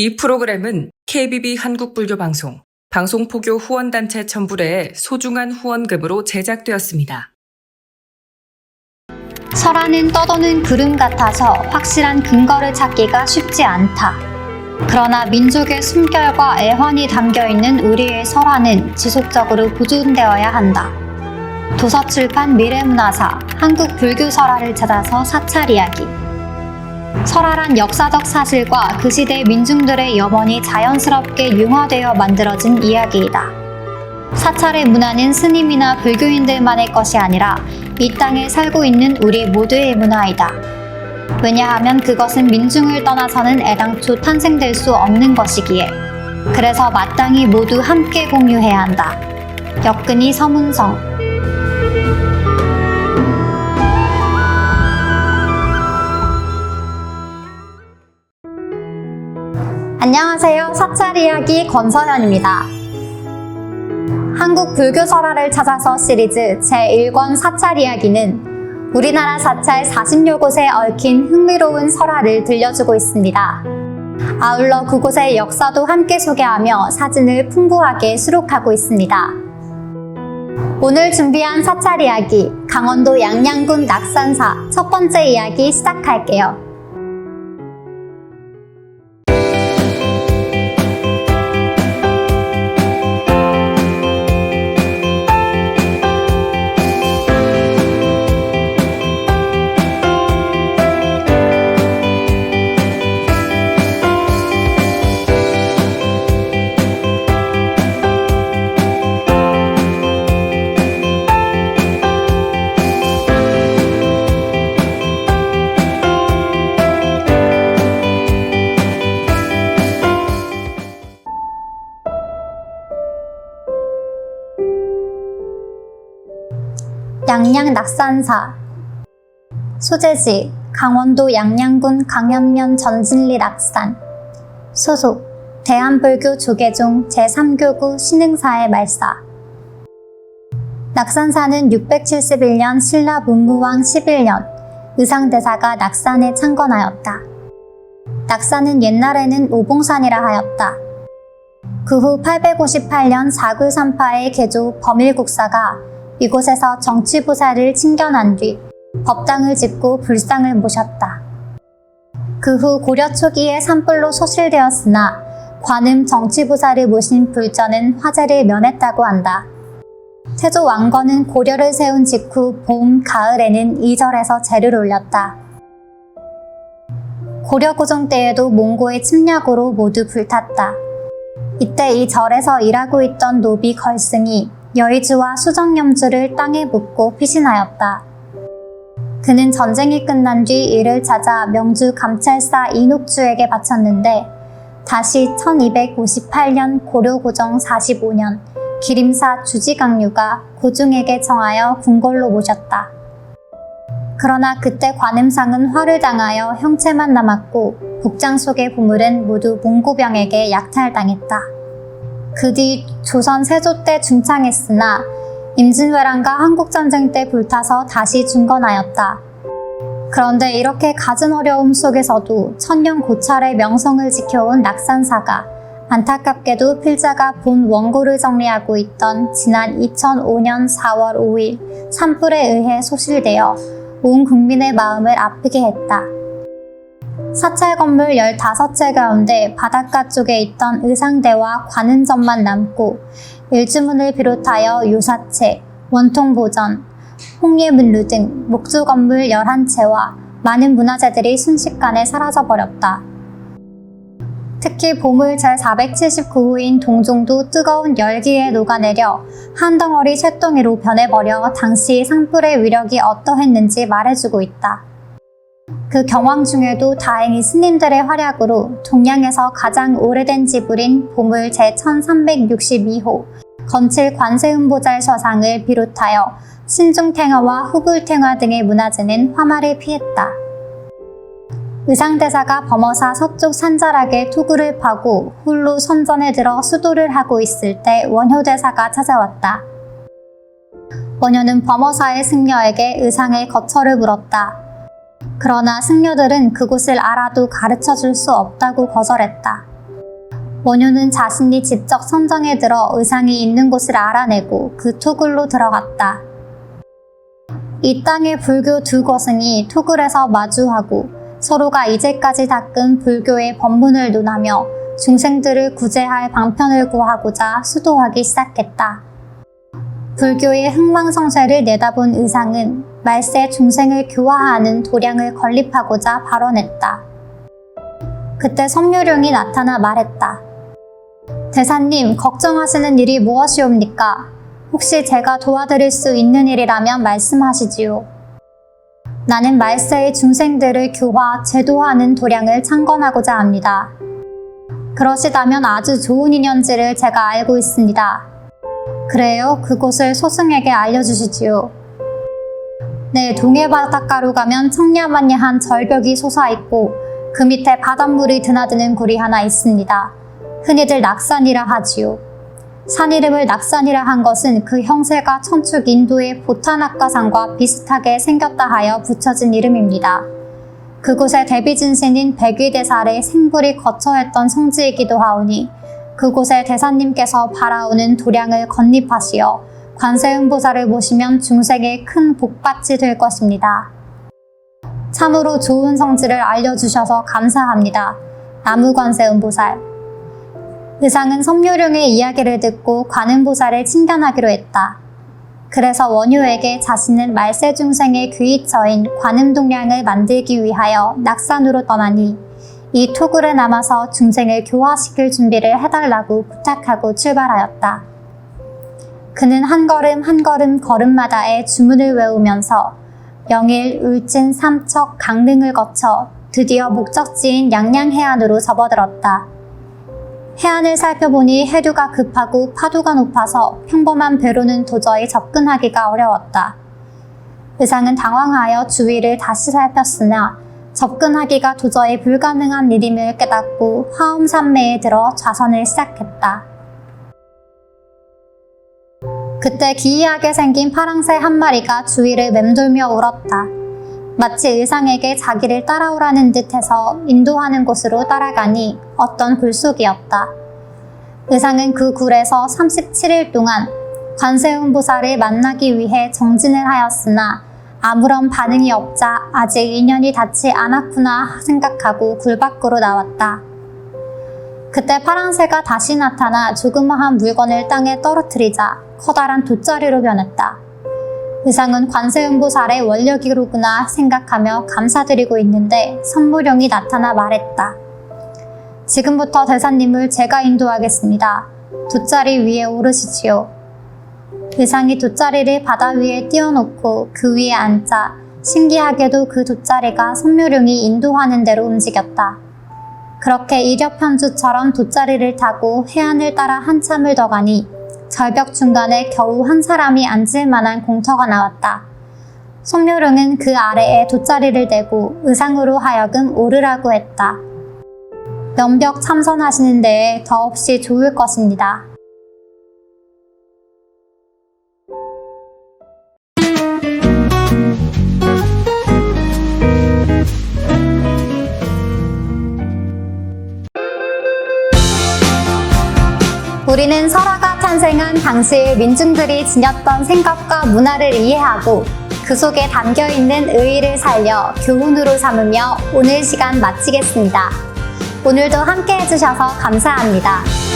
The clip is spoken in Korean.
이 프로그램은 KBB 한국불교방송, 방송포교 후원단체 첨부래의 소중한 후원금으로 제작되었습니다. 설화는 떠도는 구름 같아서 확실한 근거를 찾기가 쉽지 않다. 그러나 민족의 숨결과 애환이 담겨있는 우리의 설화는 지속적으로 보존되어야 한다. 도서출판 미래문화사 한국불교설화를 찾아서 사찰 이야기. 설화란 역사적 사실과 그 시대 민중들의 염원이 자연스럽게 융화되어 만들어진 이야기이다. 사찰의 문화는 스님이나 불교인들만의 것이 아니라 이 땅에 살고 있는 우리 모두의 문화이다. 왜냐하면 그것은 민중을 떠나서는 애당초 탄생될 수 없는 것이기에. 그래서 마땅히 모두 함께 공유해야 한다. 역근이 서문성. 안녕하세요. 사찰 이야기 권서현입니다. 한국 불교 설화를 찾아서 시리즈 제1권 사찰 이야기는 우리나라 사찰 40여 곳에 얽힌 흥미로운 설화를 들려주고 있습니다. 아울러 그곳의 역사도 함께 소개하며 사진을 풍부하게 수록하고 있습니다. 오늘 준비한 사찰 이야기, 강원도 양양군 낙산사 첫 번째 이야기 시작할게요. 양양 낙산사. 소재지 강원도 양양군 강현면 전진리 낙산. 소속 대한불교 조계종 제3교구 신흥사의 말사. 낙산사는 671년 신라 문무왕 11년 의상대사가 낙산에 창건하였다. 낙산은 옛날에는 오봉산이라 하였다. 그 후 858년 사굴산파의 개조 범일국사가 이곳에서 정치부사를 칭견한 뒤 법당을 짓고 불상을 모셨다. 그 후 고려 초기에 산불로 소실되었으나 관음 정치부사를 모신 불전은 화재를 면했다고 한다. 태조 왕건은 고려를 세운 직후 봄, 가을에는 이 절에서 제를 올렸다. 고려 고종 때에도 몽고의 침략으로 모두 불탔다. 이때 이 절에서 일하고 있던 노비 걸승이 여의주와 수정염주를 땅에 묻고 피신하였다. 그는 전쟁이 끝난 뒤 이를 찾아 명주 감찰사 이녹주에게 바쳤는데 다시 1258년 고려고정 45년 기림사 주지강류가 고중에게 청하여 궁궐로 모셨다. 그러나 그때 관음상은 화를 당하여 형체만 남았고 복장 속의 보물은 모두 몽고병에게 약탈당했다. 그 뒤 조선 세조 때 중창했으나 임진왜란과 한국전쟁 때 불타서 다시 중건하였다. 그런데 이렇게 갖은 어려움 속에서도 천년 고찰의 명성을 지켜온 낙산사가 안타깝게도 필자가 본 원고를 정리하고 있던 지난 2005년 4월 5일 산불에 의해 소실되어 온 국민의 마음을 아프게 했다. 사찰 건물 15채 가운데 바닷가 쪽에 있던 의상대와 관음전만 남고 일주문을 비롯하여 요사채, 원통보전, 홍예문루 등 목조 건물 11채와 많은 문화재들이 순식간에 사라져버렸다. 특히 보물 제479호인 동종도 뜨거운 열기에 녹아내려 한 덩어리 쇳덩이로 변해버려 당시 산불의 위력이 어떠했는지 말해주고 있다. 그 경황 중에도 다행히 스님들의 활약으로 동양에서 가장 오래된 지불인 보물 제1362호 건칠 관세음보살 서상을 비롯하여 신중탱화와 후불탱화 등의 문화재는 화마를 피했다. 의상대사가 범어사 서쪽 산자락에 투구를 파고 홀로 선전에 들어 수도를 하고 있을 때 원효대사가 찾아왔다. 원효는 범어사의 승려에게 의상의 거처를 물었다. 그러나 승려들은 그곳을 알아도 가르쳐줄 수 없다고 거절했다. 원효는 자신이 직접 선정에 들어 의상이 있는 곳을 알아내고 그 토굴로 들어갔다. 이 땅의 불교 두 거승이 토굴에서 마주하고 서로가 이제까지 닦은 불교의 법문을 논하며 중생들을 구제할 방편을 구하고자 수도하기 시작했다. 불교의 흥망성쇠를 내다본 의상은 말세 중생을 교화하는 도량을 건립하고자 발언했다. 그때 섬유룡이 나타나 말했다. 대사님, 걱정하시는 일이 무엇이옵니까? 혹시 제가 도와드릴 수 있는 일이라면 말씀하시지요. 나는 말세의 중생들을 교화, 제도하는 도량을 창건하고자 합니다. 그러시다면 아주 좋은 인연지를 제가 알고 있습니다. 그래요? 그곳을 소승에게 알려주시지요. 네, 동해 바닷가로 가면 청냐만냐한 절벽이 솟아있고 그 밑에 바닷물이 드나드는 굴이 하나 있습니다. 흔히들 낙산이라 하지요. 산 이름을 낙산이라 한 것은 그 형세가 천축 인도의 보타낙가산과 비슷하게 생겼다 하여 붙여진 이름입니다. 그곳에 대비진신인 백위대살의 생불이 거처했던 성지이기도 하오니 그곳에 대사님께서 바라오는 도량을 건립하시어 관세음보살을 모시면 중생의 큰 복받이 될 것입니다. 참으로 좋은 성지를 알려주셔서 감사합니다. 나무관세음보살. 의상은 섬유룡의 이야기를 듣고 관음보살을 칭찬하기로 했다. 그래서 원효에게 자신은 말세 중생의 귀의처인 관음동량을 만들기 위하여 낙산으로 떠나니 이 토굴에 남아서 중생을 교화시킬 준비를 해달라고 부탁하고 출발하였다. 그는 한 걸음 한 걸음 걸음마다의 주문을 외우면서 영일, 울진, 삼척, 강릉을 거쳐 드디어 목적지인 양양해안으로 접어들었다. 해안을 살펴보니 해류가 급하고 파도가 높아서 평범한 배로는 도저히 접근하기가 어려웠다. 의상은 당황하여 주위를 다시 살폈으나 접근하기가 도저히 불가능한 일임을 깨닫고 화엄산매에 들어 좌선을 시작했다. 그때 기이하게 생긴 파랑새 한 마리가 주위를 맴돌며 울었다. 마치 의상에게 자기를 따라오라는 듯해서 인도하는 곳으로 따라가니 어떤 굴속이었다. 의상은 그 굴에서 37일 동안 관세음보살을 만나기 위해 정진을 하였으나 아무런 반응이 없자 아직 인연이 닿지 않았구나 생각하고 굴 밖으로 나왔다. 그때 파랑새가 다시 나타나 조그마한 물건을 땅에 떨어뜨리자 커다란 돗자리로 변했다. 의상은 관세음보살의 원력이로구나 생각하며 감사드리고 있는데 섬무룡이 나타나 말했다. 지금부터 대사님을 제가 인도하겠습니다. 돗자리 위에 오르시지요. 의상이 돗자리를 바다 위에 띄워놓고 그 위에 앉자 신기하게도 그 돗자리가 섬무룡이 인도하는 대로 움직였다. 그렇게 이력편주처럼 돗자리를 타고 해안을 따라 한참을 더 가니 절벽 중간에 겨우 한 사람이 앉을 만한 공터가 나왔다. 섬유룡은 그 아래에 돗자리를 대고 의상으로 하여금 오르라고 했다. 면벽 참선하시는 데에 더없이 좋을 것입니다. 우리는 설화가 탄생한 당시의 민중들이 지녔던 생각과 문화를 이해하고 그 속에 담겨있는 의의를 살려 교훈으로 삼으며 오늘 시간 마치겠습니다. 오늘도 함께 해주셔서 감사합니다.